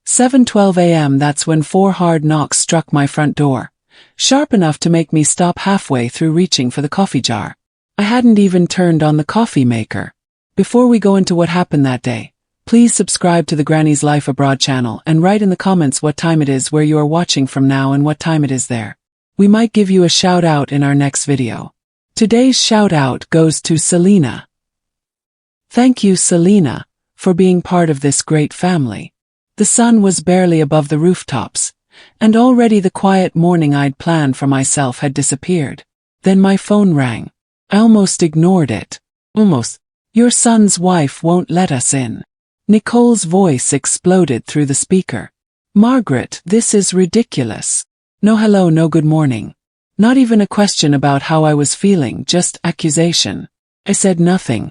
7:12 a.m. That's when 4 hard knocks struck my front door, sharp enough to make me stop halfway through reaching for the coffee jar. I hadn't even turned on the coffee maker. Before we go into what happened that day, please subscribe to the Granny's Life Abroad channel and write in the comments what time it is where you are watching from now and what time it is there. We might give you a shout out in our next video. Today's shout out goes to Selena. Thank you, Selena, for being part of this great family. The sun was barely above the rooftops, and already the quiet morning I'd planned for myself had disappeared. Then my phone rang. I almost ignored it. Almost. Your son's wife won't let us in. Nicole's voice exploded through the speaker. Margaret, this is ridiculous. No hello, no good morning. Not even a question about how I was feeling, just accusation. I said nothing.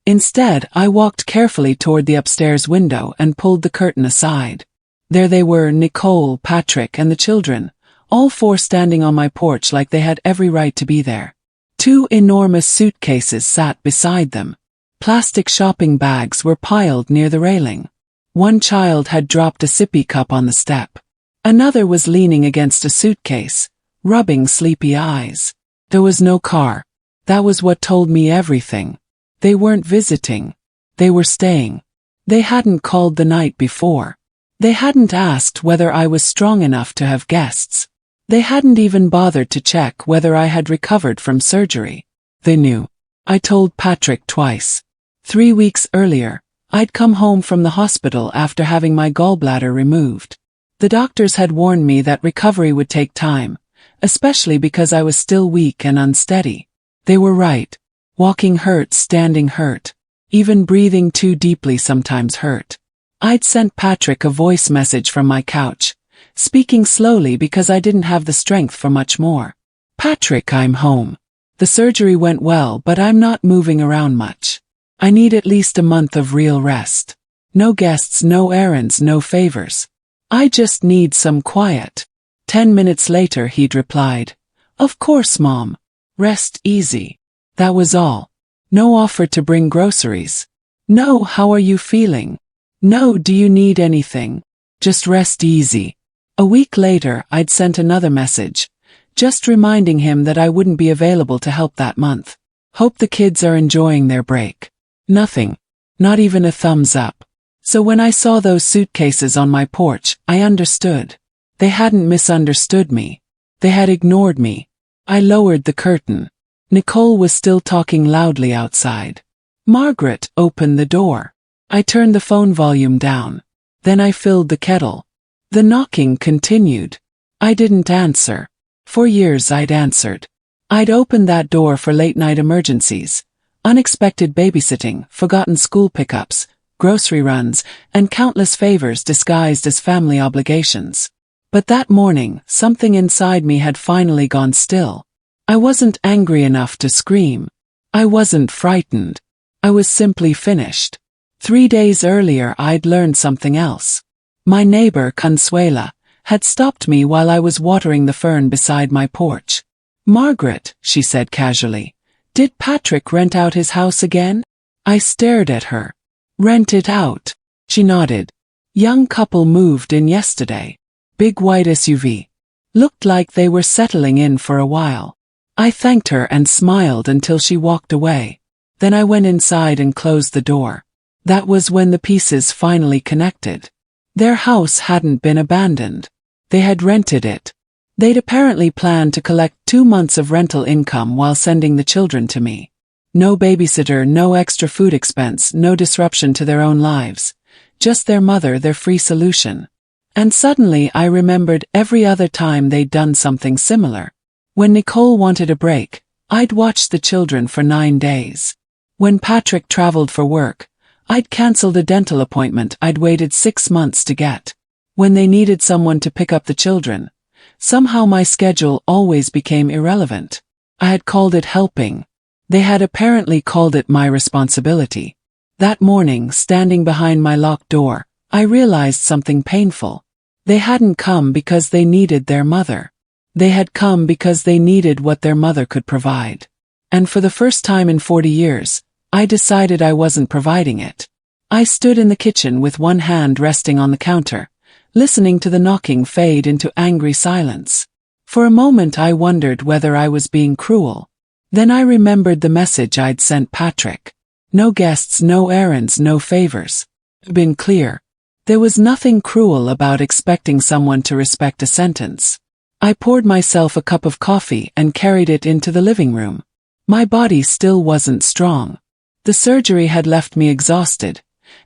Instead, I walked carefully toward the upstairs window and pulled the curtain aside. There they were, Nicole, Patrick, and the children, all 4 standing on my porch like they had every right to be there. 2 enormous suitcases sat beside them. Plastic shopping bags were piled near the railing. One child had dropped a sippy cup on the step. Another was leaning against a suitcase, rubbing sleepy eyes. There was no car. That was what told me everything. They weren't visiting. They were staying. They hadn't called the night before. They hadn't asked whether I was strong enough to have guests. They hadn't even bothered to check whether I had recovered from surgery. They knew. I told Patrick twice. 3 weeks earlier, I'd come home from the hospital after having my gallbladder removed. The doctors had warned me that recovery would take time, especially because I was still weak and unsteady. They were right. Walking hurt, standing hurt. Even breathing too deeply sometimes hurt. I'd sent Patrick a voice message from my couch, speaking slowly because I didn't have the strength for much more. Patrick, I'm home. The surgery went well, but I'm not moving around much. I need at least a month of real rest. No guests, no errands, no favors. I just need some quiet. 10 minutes later he'd replied, Of course, Mom. Rest easy. That was all. No offer to bring groceries. No, how are you feeling? No, do you need anything? Just rest easy. A week later, I'd sent another message, just reminding him that I wouldn't be available to help that month. Hope the kids are enjoying their break. Nothing. Not even a thumbs up. So when I saw those suitcases on my porch, I understood. They hadn't misunderstood me. They had ignored me. I lowered the curtain. Nicole was still talking loudly outside. Margaret, open the door. I turned the phone volume down. Then I filled the kettle. The knocking continued. I didn't answer. For years I'd answered. I'd opened that door for late-night emergencies, unexpected babysitting, forgotten school pickups, grocery runs, and countless favors disguised as family obligations. But that morning, something inside me had finally gone still. I wasn't angry enough to scream. I wasn't frightened. I was simply finished. 3 days earlier I'd learned something else. My neighbor, Consuela, had stopped me while I was watering the fern beside my porch. Margaret, she said casually, did Patrick rent out his house again? I stared at her. Rent it out. She nodded. Young couple moved in yesterday. Big white SUV. Looked like they were settling in for a while. I thanked her and smiled until she walked away. Then I went inside and closed the door. That was when the pieces finally connected. Their house hadn't been abandoned. They had rented it. They'd apparently planned to collect 2 months of rental income while sending the children to me. No babysitter, no extra food expense, no disruption to their own lives. Just their mother, their free solution. And suddenly I remembered every other time they'd done something similar. When Nicole wanted a break, I'd watched the children for 9 days. When Patrick traveled for work, I'd canceled a dental appointment I'd waited 6 months to get. When they needed someone to pick up the children, somehow my schedule always became irrelevant. I had called it helping. They had apparently called it my responsibility. That morning, standing behind my locked door, I realized something painful. They hadn't come because they needed their mother. They had come because they needed what their mother could provide. And for the first time in 40 years, I decided I wasn't providing it. I stood in the kitchen with one hand resting on the counter, listening to the knocking fade into angry silence. For a moment I wondered whether I was being cruel. Then I remembered the message I'd sent Patrick. No guests, no errands, no favors. Been clear. There was nothing cruel about expecting someone to respect a sentence. I poured myself a cup of coffee and carried it into the living room. My body still wasn't strong. The surgery had left me exhausted,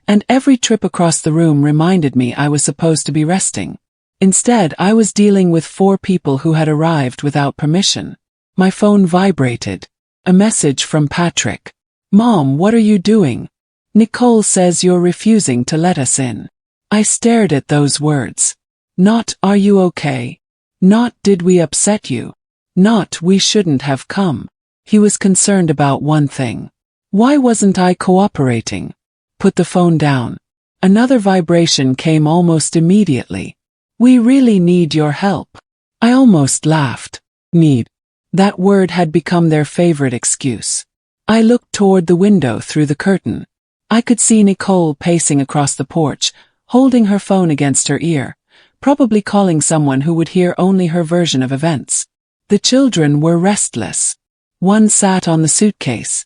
and every trip across the room reminded me I was supposed to be resting. Instead, I was dealing with 4 people who had arrived without permission. My phone vibrated. A message from Patrick. "Mom, what are you doing? Nicole says you're refusing to let us in." I stared at those words. Not, "Are you okay?" Not, "Did we upset you?" Not, "We shouldn't have come." He was concerned about one thing. Why wasn't I cooperating? Put the phone down. Another vibration came almost immediately. "We really need your help." I almost laughed. Need. That word had become their favorite excuse. I looked toward the window through the curtain. I could see Nicole pacing across the porch, holding her phone against her ear, probably calling someone who would hear only her version of events. The children were restless. One sat on the suitcase.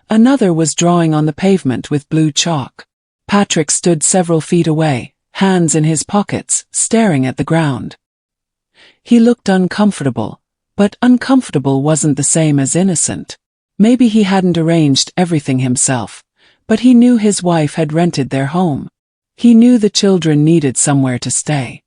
Another was drawing on the pavement with blue chalk. Patrick stood several feet away, hands in his pockets, staring at the ground. He looked uncomfortable, but uncomfortable wasn't the same as innocent. Maybe he hadn't arranged everything himself, but he knew his wife had rented their home. He knew the children needed somewhere to stay.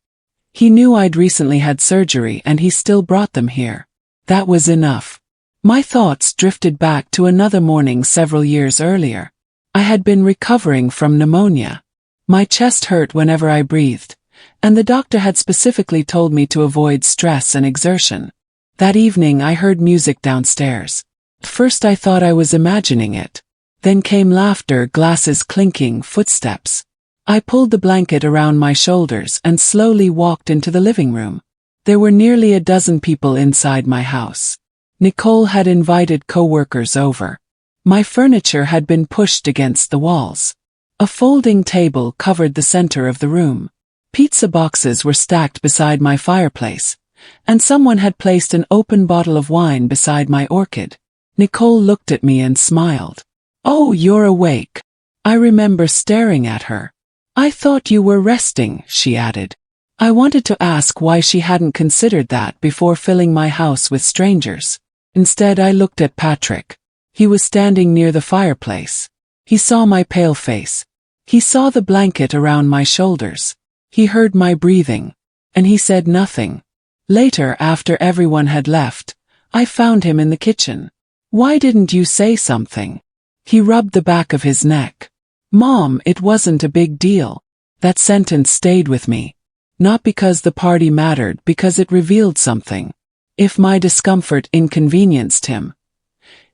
He knew I'd recently had surgery and he still brought them here. That was enough. My thoughts drifted back to another morning several years earlier. I had been recovering from pneumonia. My chest hurt whenever I breathed, and the doctor had specifically told me to avoid stress and exertion. That evening I heard music downstairs. At first I thought I was imagining it. Then came laughter, glasses clinking, footsteps. I pulled the blanket around my shoulders and slowly walked into the living room. There were nearly a dozen people inside my house. Nicole had invited co-workers over. My furniture had been pushed against the walls. A folding table covered the center of the room. Pizza boxes were stacked beside my fireplace, and someone had placed an open bottle of wine beside my orchid. Nicole looked at me and smiled. "Oh, you're awake." I remember staring at her. "I thought you were resting," she added. I wanted to ask why she hadn't considered that before filling my house with strangers. Instead, I looked at Patrick. He was standing near the fireplace. He saw my pale face. He saw the blanket around my shoulders. He heard my breathing. And he said nothing. Later, after everyone had left, I found him in the kitchen. "Why didn't you say something?" He rubbed the back of his neck. "Mom, it wasn't a big deal." That sentence stayed with me. Not because the party mattered, because it revealed something. If my discomfort inconvenienced him,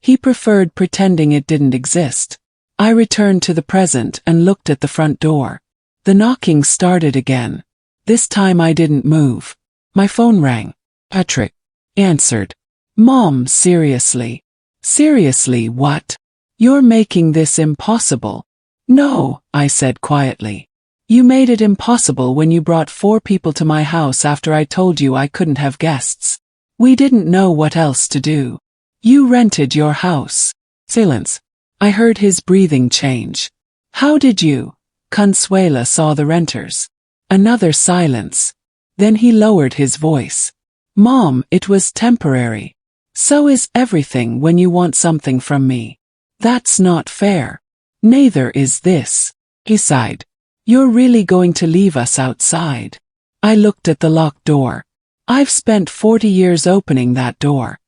he preferred pretending it didn't exist. I returned to the present and looked at the front door. The knocking started again. This time I didn't move. My phone rang. Patrick answered. "Mom, seriously." "Seriously what? You're making this impossible." "No," I said quietly. "You made it impossible when you brought 4 people to my house after I told you I couldn't have guests. We didn't know what else to do. You rented your house." Silence. I heard his breathing change. "How did you?" Consuela saw the renters. Another silence. Then he lowered his voice. "Mom, it was temporary. So is everything when you want something from me. That's not fair. Neither is this." He sighed. "You're really going to leave us outside?" I looked at the locked door. I've spent 40 years opening that door.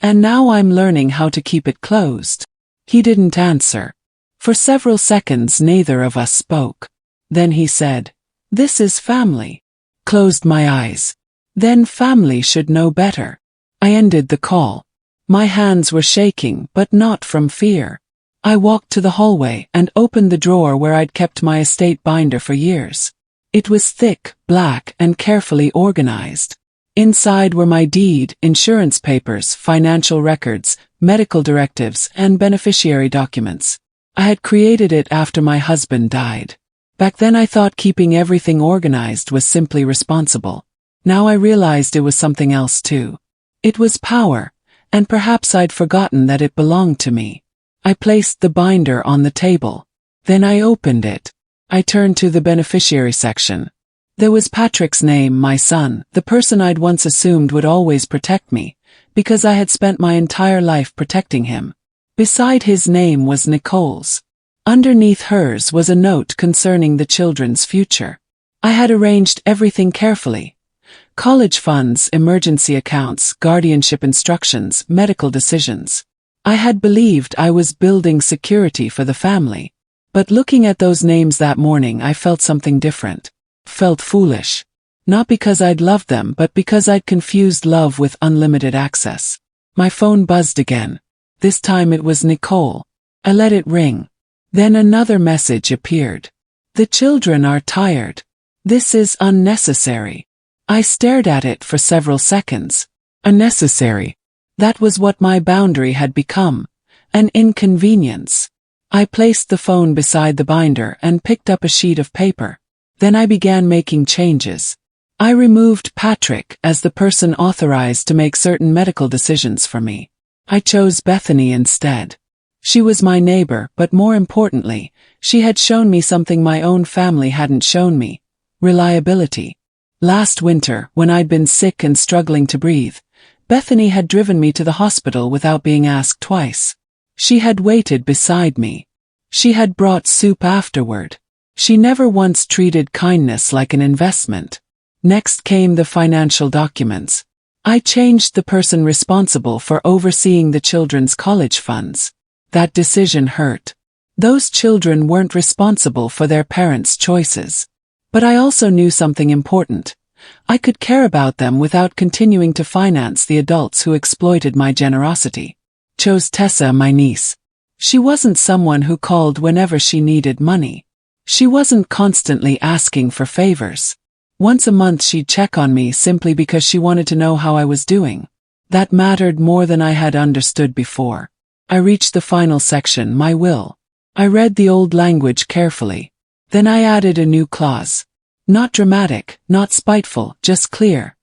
And now I'm learning how to keep it closed. He didn't answer. For several seconds neither of us spoke. Then he said, "This is family." Closed my eyes. Then family should know better. I ended the call. My hands were shaking, but not from fear. I walked to the hallway and opened the drawer where I'd kept my estate binder for years. It was thick, black, and carefully organized. Inside were my deed, insurance papers, financial records, medical directives, and beneficiary documents. I had created it after my husband died. Back then I thought keeping everything organized was simply responsible. Now I realized it was something else too. It was power, and perhaps I'd forgotten that it belonged to me. I placed the binder on the table. Then I opened it. I turned to the beneficiary section. There was Patrick's name, my son, the person I'd once assumed would always protect me, because I had spent my entire life protecting him. Beside his name was Nicole's. Underneath hers was a note concerning the children's future. I had arranged everything carefully. College funds, emergency accounts, guardianship instructions, medical decisions. I had believed I was building security for the family. But looking at those names that morning, I felt something different. Felt foolish. Not because I'd loved them, but because I'd confused love with unlimited access. My phone buzzed again. This time it was Nicole. I let it ring. Then another message appeared. The children are tired. This is unnecessary. I stared at it for several seconds. Unnecessary. That was what my boundary had become. An inconvenience. I placed the phone beside the binder and picked up a sheet of paper. Then I began making changes. I removed Patrick as the person authorized to make certain medical decisions for me. I chose Bethany instead. She was my neighbor, but more importantly, she had shown me something my own family hadn't shown me. Reliability. Last winter, when I'd been sick and struggling to breathe, Bethany had driven me to the hospital without being asked twice. She had waited beside me. She had brought soup afterward. She never once treated kindness like an investment. Next came the financial documents. I changed the person responsible for overseeing the children's college funds. That decision hurt. Those children weren't responsible for their parents' choices. But I also knew something important. I could care about them without continuing to finance the adults who exploited my generosity. Chose Tessa, my niece. She wasn't someone who called whenever she needed money. She wasn't constantly asking for favors. Once a month she'd check on me simply because she wanted to know how I was doing. That mattered more than I had understood before. I reached the final section, my will. I read the old language carefully. Then I added a new clause. Not dramatic, not spiteful, just clear.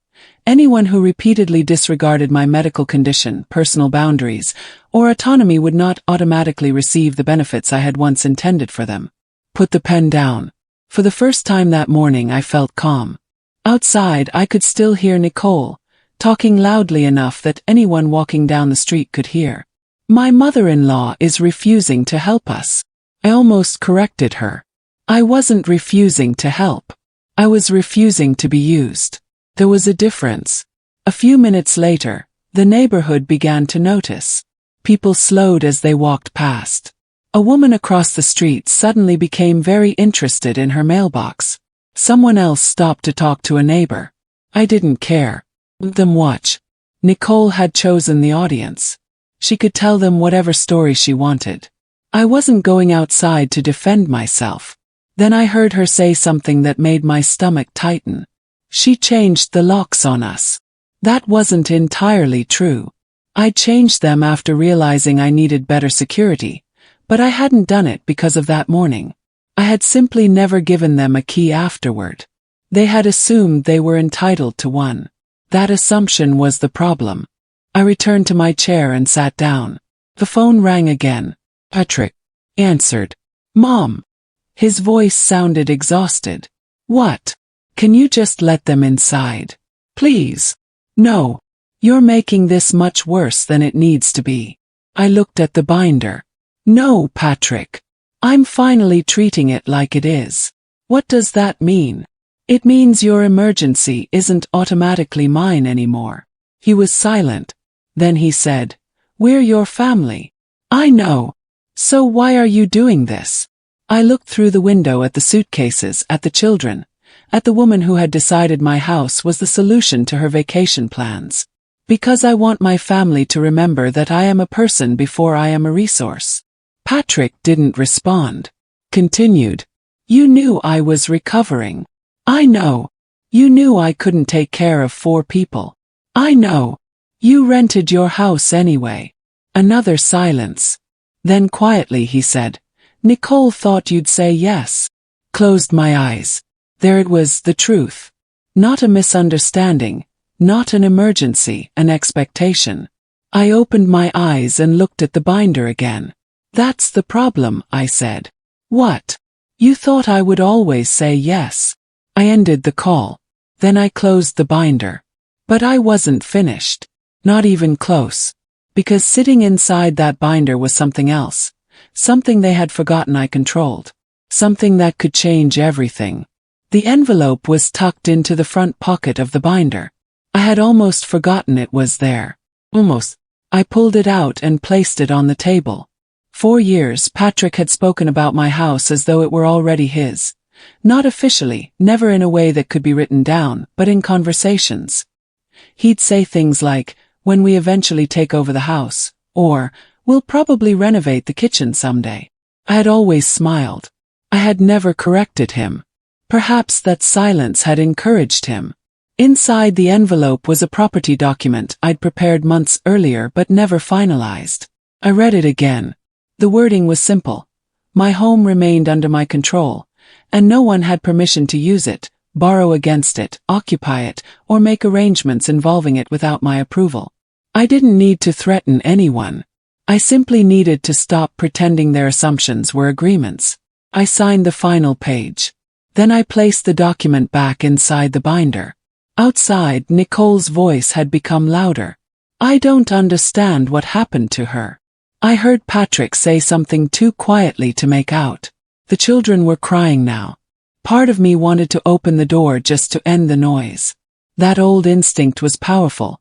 Anyone who repeatedly disregarded my medical condition, personal boundaries, or autonomy would not automatically receive the benefits I had once intended for them. Put the pen down. For the first time that morning I felt calm. Outside I could still hear Nicole, talking loudly enough that anyone walking down the street could hear. My mother-in-law is refusing to help us. I almost corrected her. I wasn't refusing to help. I was refusing to be used. There was a difference. A few minutes later, the neighborhood began to notice. People slowed as they walked past. A woman across the street suddenly became very interested in her mailbox. Someone else stopped to talk to a neighbor. I didn't care. Let them watch. Nicole had chosen the audience. She could tell them whatever story she wanted. I wasn't going outside to defend myself. Then I heard her say something that made my stomach tighten. She changed the locks on us. That wasn't entirely true. I changed them after realizing I needed better security, but I hadn't done it because of that morning. I had simply never given them a key afterward. They had assumed they were entitled to one. That assumption was the problem. I returned to my chair and sat down. The phone rang again. Patrick answered. Mom. His voice sounded exhausted. What? Can you just let them inside? Please. No. You're making this much worse than it needs to be. I looked at the binder. No, Patrick. I'm finally treating it like it is. What does that mean? It means your emergency isn't automatically mine anymore. He was silent. Then he said, We're your family. I know. So why are you doing this? I looked through the window at the suitcases, at the children, at the woman who had decided my house was the solution to her vacation plans. Because I want my family to remember that I am a person before I am a resource. Patrick didn't respond. Continued. You knew I was recovering. I know. You knew I couldn't take care of 4 people. I know. You rented your house anyway. Another silence. Then quietly he said, Nicole thought you'd say yes. Closed my eyes. There it was, the truth. Not a misunderstanding, not an emergency, an expectation. I opened my eyes and looked at the binder again. That's the problem, I said. What? You thought I would always say yes. I ended the call. Then I closed the binder. But I wasn't finished. Not even close. Because sitting inside that binder was something else. Something they had forgotten I controlled. Something that could change everything. The envelope was tucked into the front pocket of the binder. I had almost forgotten it was there. Almost. I pulled it out and placed it on the table. 4 years Patrick had spoken about my house as though it were already his. Not officially, never in a way that could be written down, but in conversations. He'd say things like, when we eventually take over the house, or, we'll probably renovate the kitchen someday. I had always smiled. I had never corrected him. Perhaps that silence had encouraged him. Inside the envelope was a property document I'd prepared months earlier but never finalized. I read it again. The wording was simple. My home remained under my control, and no one had permission to use it, borrow against it, occupy it, or make arrangements involving it without my approval. I didn't need to threaten anyone. I simply needed to stop pretending their assumptions were agreements. I signed the final page. Then I placed the document back inside the binder. Outside, Nicole's voice had become louder. I don't understand what happened to her. I heard Patrick say something too quietly to make out. The children were crying now. Part of me wanted to open the door just to end the noise. That old instinct was powerful.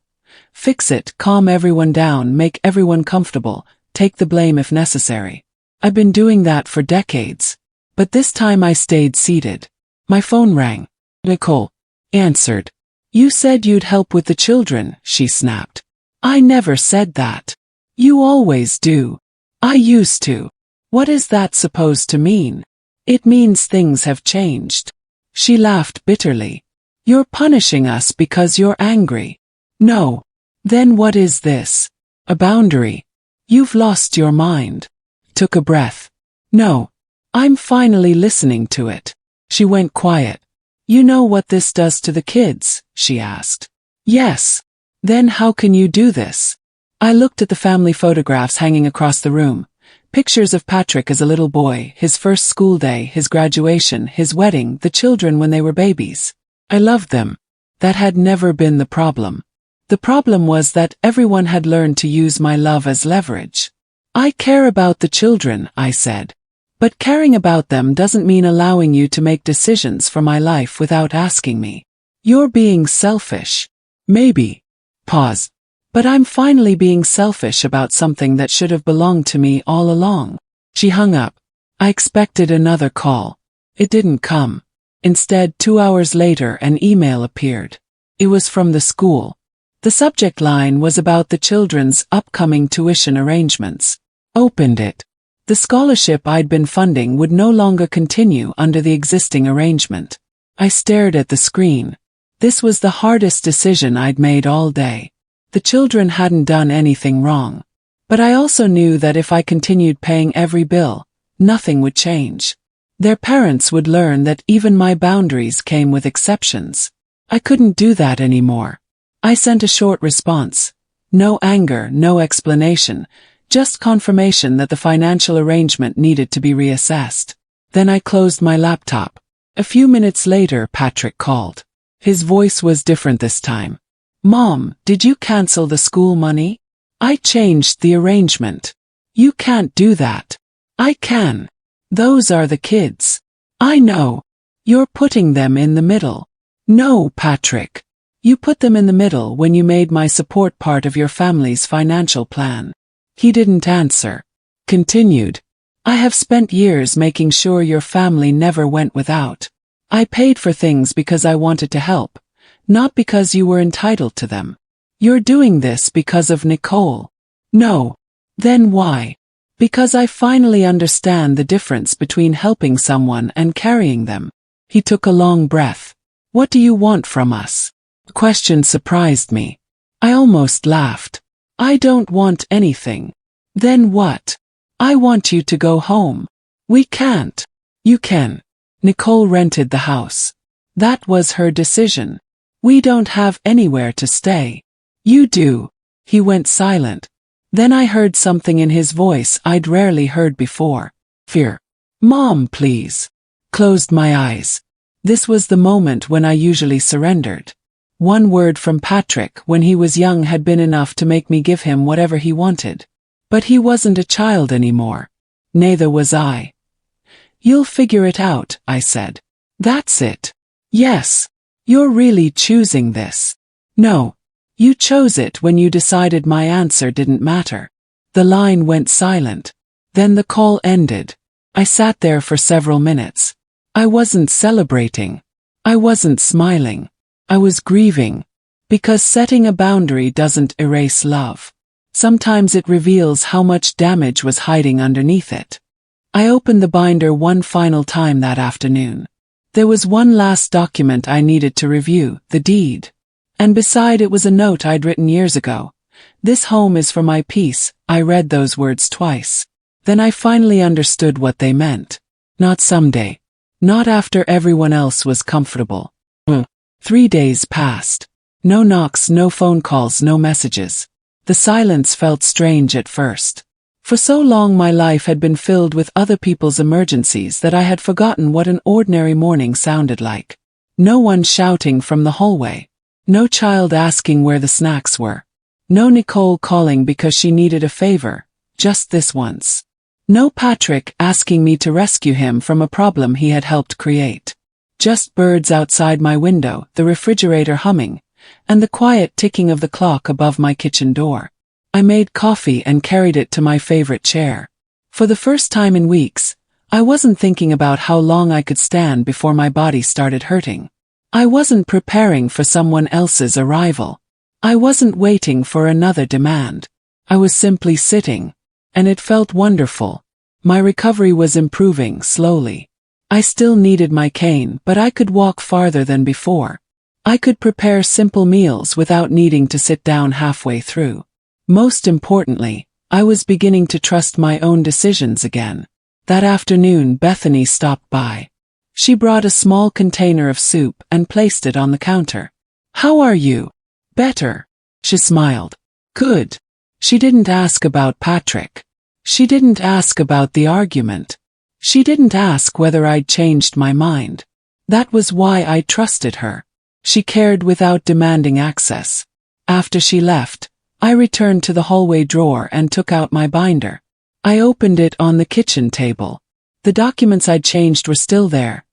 Fix it, calm everyone down, make everyone comfortable, take the blame if necessary. I've been doing that for decades. But this time I stayed seated. My phone rang. Nicole answered. You said you'd help with the children, she snapped. I never said that. You always do. I used to. What is that supposed to mean? It means things have changed. She laughed bitterly. You're punishing us because you're angry. No. Then what is this? A boundary. You've lost your mind. Took a breath. No. I'm finally listening to it. She went quiet. You know what this does to the kids? She asked. Yes. Then how can you do this? I looked at the family photographs hanging across the room. Pictures of Patrick as a little boy, his first school day, his graduation, his wedding, the children when they were babies. I loved them. That had never been the problem. The problem was that everyone had learned to use my love as leverage. I care about the children, I said. But caring about them doesn't mean allowing you to make decisions for my life without asking me. You're being selfish. Maybe. Pause. But I'm finally being selfish about something that should have belonged to me all along. She hung up. I expected another call. It didn't come. Instead, 2 hours later, an email appeared. It was from the school. The subject line was about the children's upcoming tuition arrangements. Opened it. The scholarship I'd been funding would no longer continue under the existing arrangement. I stared at the screen. This was the hardest decision I'd made all day. The children hadn't done anything wrong. But I also knew that if I continued paying every bill, nothing would change. Their parents would learn that even my boundaries came with exceptions. I couldn't do that anymore. I sent a short response. No anger, no explanation. Just confirmation that the financial arrangement needed to be reassessed. Then I closed my laptop. A few minutes later, Patrick called. His voice was different this time. Mom, did you cancel the school money? I changed the arrangement. You can't do that. I can. Those are the kids. I know. You're putting them in the middle. No, Patrick. You put them in the middle when you made my support part of your family's financial plan. He didn't answer. Continued. I have spent years making sure your family never went without. I paid for things because I wanted to help, not because you were entitled to them. You're doing this because of Nicole. No. Then why? Because I finally understand the difference between helping someone and carrying them. He took a long breath. What do you want from us? The question surprised me. I almost laughed. I don't want anything. Then what? I want you to go home. We can't. You can. Nicole rented the house. That was her decision. We don't have anywhere to stay. You do. He went silent. Then I heard something in his voice I'd rarely heard before. Fear. Mom, please. Closed my eyes. This was the moment when I usually surrendered. One word from Patrick when he was young had been enough to make me give him whatever he wanted. But he wasn't a child anymore. Neither was I. You'll figure it out, I said. That's it. Yes. You're really choosing this. No. You chose it when you decided my answer didn't matter. The line went silent. Then the call ended. I sat there for several minutes. I wasn't celebrating. I wasn't smiling. I was grieving. Because setting a boundary doesn't erase love. Sometimes it reveals how much damage was hiding underneath it. I opened the binder one final time that afternoon. There was one last document I needed to review, the deed. And beside it was a note I'd written years ago. This home is for my peace. I read those words twice. Then I finally understood what they meant. Not someday. Not after everyone else was comfortable. 3 days passed. No knocks, no phone calls, no messages. The silence felt strange at first. For so long my life had been filled with other people's emergencies that I had forgotten what an ordinary morning sounded like. No one shouting from the hallway. No child asking where the snacks were. No Nicole calling because she needed a favor, just this once. No Patrick asking me to rescue him from a problem he had helped create. Just birds outside my window, the refrigerator humming, and the quiet ticking of the clock above my kitchen door. I made coffee and carried it to my favorite chair. For the first time in weeks, I wasn't thinking about how long I could stand before my body started hurting. I wasn't preparing for someone else's arrival. I wasn't waiting for another demand. I was simply sitting. And it felt wonderful. My recovery was improving slowly. I still needed my cane, but I could walk farther than before. I could prepare simple meals without needing to sit down halfway through. Most importantly, I was beginning to trust my own decisions again. That afternoon, Bethany stopped by. She brought a small container of soup and placed it on the counter. How are you? Better. She smiled. Good. She didn't ask about Patrick. She didn't ask about the argument. She didn't ask whether I'd changed my mind. That was why I trusted her. She cared without demanding access. After she left, I returned to the hallway drawer and took out my binder. I opened it on the kitchen table. The documents I'd changed were still there.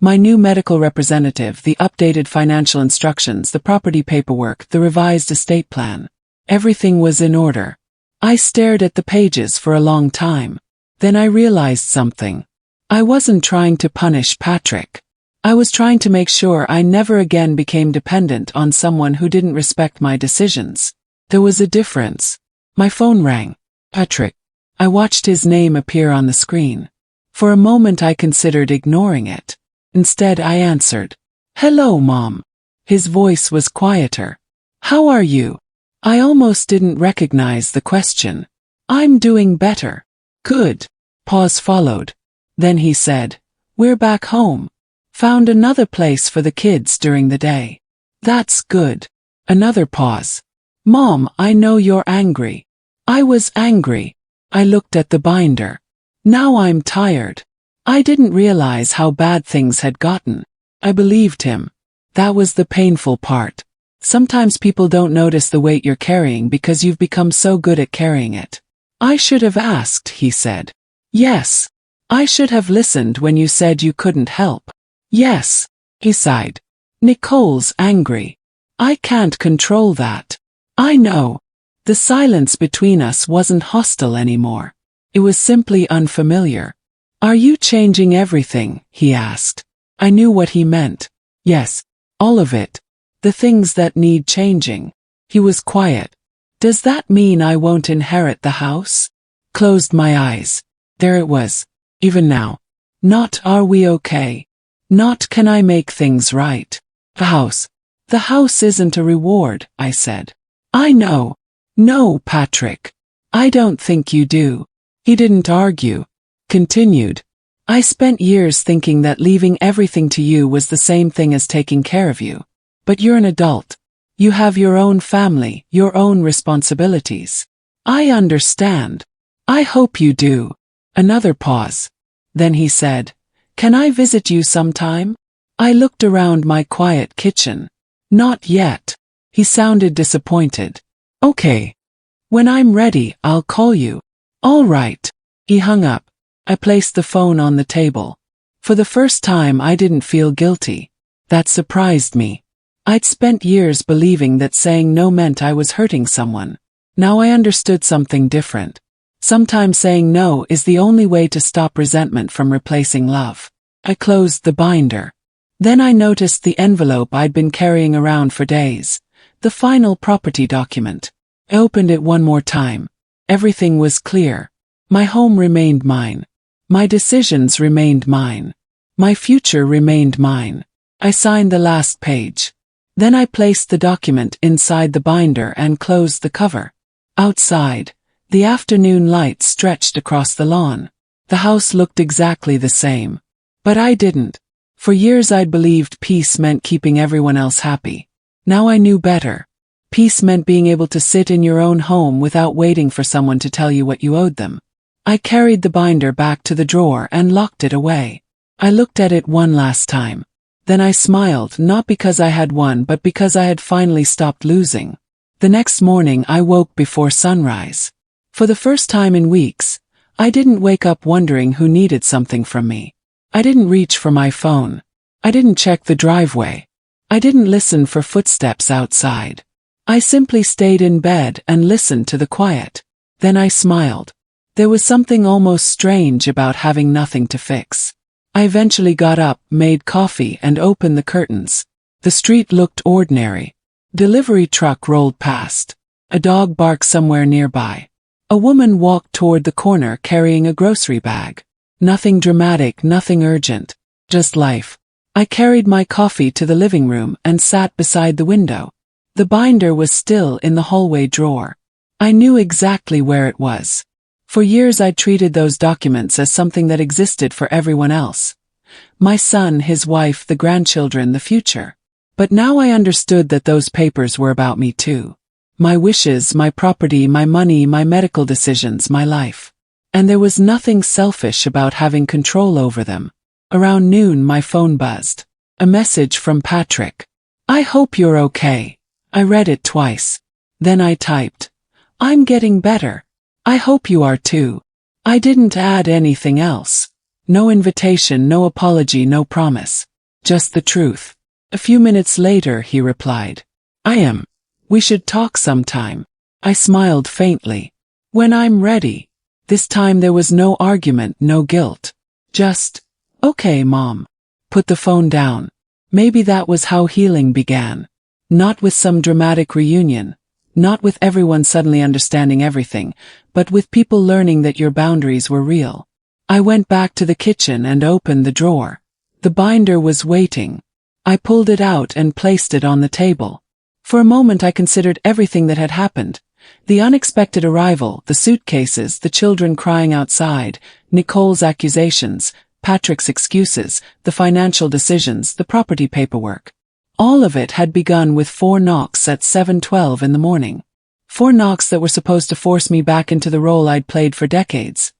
My new medical representative, the updated financial instructions, the property paperwork, the revised estate plan. Everything was in order. I stared at the pages for a long time. Then I realized something. I wasn't trying to punish Patrick. I was trying to make sure I never again became dependent on someone who didn't respect my decisions. There was a difference. My phone rang. Patrick. I watched his name appear on the screen. For a moment I considered ignoring it. Instead I answered. Hello, Mom. His voice was quieter. How are you? I almost didn't recognize the question. I'm doing better. Good. Pause followed. Then he said, we're back home. Found another place for the kids during the day. That's good. Another pause. Mom, I know you're angry. I was angry. I looked at the binder. Now I'm tired. I didn't realize how bad things had gotten. I believed him. That was the painful part. Sometimes people don't notice the weight you're carrying because you've become so good at carrying it. I should have asked, he said. Yes. I should have listened when you said you couldn't help. Yes. He sighed. Nicole's angry. I can't control that. I know. The silence between us wasn't hostile anymore. It was simply unfamiliar. Are you changing everything? He asked. I knew what he meant. Yes. All of it. The things that need changing. He was quiet. Does that mean I won't inherit the house? Closed my eyes. There it was. Even now. Not are we okay? Not can I make things right? The house. The house isn't a reward, I said. I know. No, Patrick. I don't think you do. He didn't argue. Continued. I spent years thinking that leaving everything to you was the same thing as taking care of you. But you're an adult. You have your own family, your own responsibilities. I understand. I hope you do. Another pause. Then he said, "Can I visit you sometime?" I looked around my quiet kitchen. Not yet. He sounded disappointed. "Okay. When I'm ready, I'll call you." "All right." He hung up. I placed the phone on the table. For the first time I didn't feel guilty. That surprised me. I'd spent years believing that saying no meant I was hurting someone. Now I understood something different. Sometimes saying no is the only way to stop resentment from replacing love. I closed the binder. Then I noticed the envelope I'd been carrying around for days. The final property document. I opened it one more time. Everything was clear. My home remained mine. My decisions remained mine. My future remained mine. I signed the last page. Then I placed the document inside the binder and closed the cover. Outside, the afternoon light stretched across the lawn. The house looked exactly the same. But I didn't. For years I'd believed peace meant keeping everyone else happy. Now I knew better. Peace meant being able to sit in your own home without waiting for someone to tell you what you owed them. I carried the binder back to the drawer and locked it away. I looked at it one last time. Then I smiled, not because I had won but because I had finally stopped losing. The next morning I woke before sunrise. For the first time in weeks, I didn't wake up wondering who needed something from me. I didn't reach for my phone. I didn't check the driveway. I didn't listen for footsteps outside. I simply stayed in bed and listened to the quiet. Then I smiled. There was something almost strange about having nothing to fix. I eventually got up, made coffee and opened the curtains. The street looked ordinary. Delivery truck rolled past. A dog barked somewhere nearby. A woman walked toward the corner carrying a grocery bag. Nothing dramatic, nothing urgent. Just life. I carried my coffee to the living room and sat beside the window. The binder was still in the hallway drawer. I knew exactly where it was. For years I'd treated those documents as something that existed for everyone else. My son, his wife, the grandchildren, the future. But now I understood that those papers were about me too. My wishes, my property, my money, my medical decisions, my life. And there was nothing selfish about having control over them. Around noon my phone buzzed. A message from Patrick. "I hope you're okay." I read it twice. Then I typed, "I'm getting better. I hope you are too." I didn't add anything else. No invitation, no apology, no promise. Just the truth. A few minutes later he replied, "I am. We should talk sometime." I smiled faintly. "When I'm ready." This time there was no argument, no guilt. Just, "Okay, Mom." Put the phone down. Maybe that was how healing began. Not with some dramatic reunion. Not with everyone suddenly understanding everything, but with people learning that your boundaries were real. I went back to the kitchen and opened the drawer. The binder was waiting. I pulled it out and placed it on the table. For a moment I considered everything that had happened. The unexpected arrival, the suitcases, the children crying outside, Nicole's accusations, Patrick's excuses, the financial decisions, the property paperwork. All of it had begun with 4 knocks at 7:12 in the morning. 4 knocks that were supposed to force me back into the role I'd played for decades.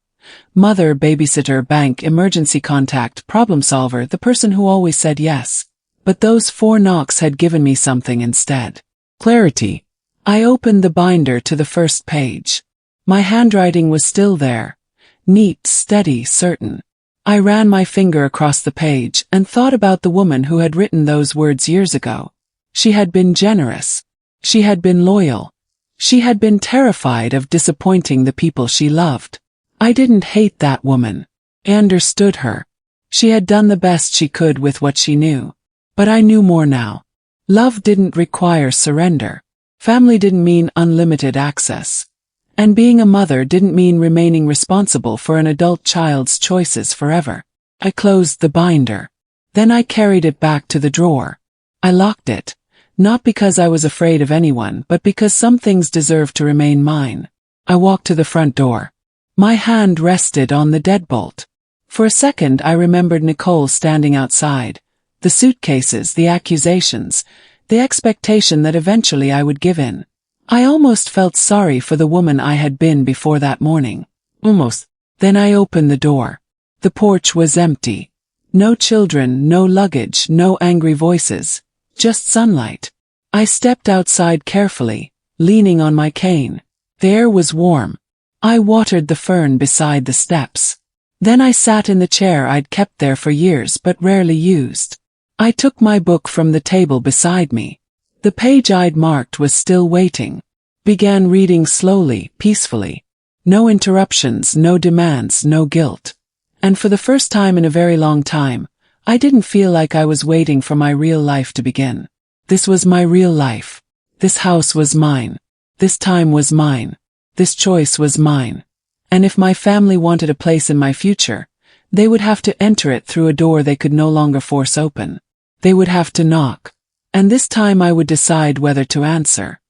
Mother, babysitter, bank, emergency contact, problem solver, the person who always said yes. But those 4 knocks had given me something instead. Clarity. I opened the binder to the first page. My handwriting was still there. Neat, steady, certain. I ran my finger across the page and thought about the woman who had written those words years ago. She had been generous. She had been loyal. She had been terrified of disappointing the people she loved. I didn't hate that woman. I understood her. She had done the best she could with what she knew. But I knew more now. Love didn't require surrender. Family didn't mean unlimited access. And being a mother didn't mean remaining responsible for an adult child's choices forever. I closed the binder. Then I carried it back to the drawer. I locked it, not because I was afraid of anyone, but because some things deserved to remain mine. I walked to the front door. My hand rested on the deadbolt. For a second I remembered Nicole standing outside, the suitcases, the accusations, the expectation that eventually I would give in. I almost felt sorry for the woman I had been before that morning. Almost. Then I opened the door. The porch was empty. No children, no luggage, no angry voices. Just sunlight. I stepped outside carefully, leaning on my cane. The air was warm. I watered the fern beside the steps. Then I sat in the chair I'd kept there for years but rarely used. I took my book from the table beside me. The page I'd marked was still waiting. Began reading slowly, peacefully. No interruptions, no demands, no guilt. And for the first time in a very long time, I didn't feel like I was waiting for my real life to begin. This was my real life. This house was mine. This time was mine. This choice was mine. And if my family wanted a place in my future, they would have to enter it through a door they could no longer force open. They would have to knock. And this time I would decide whether to answer.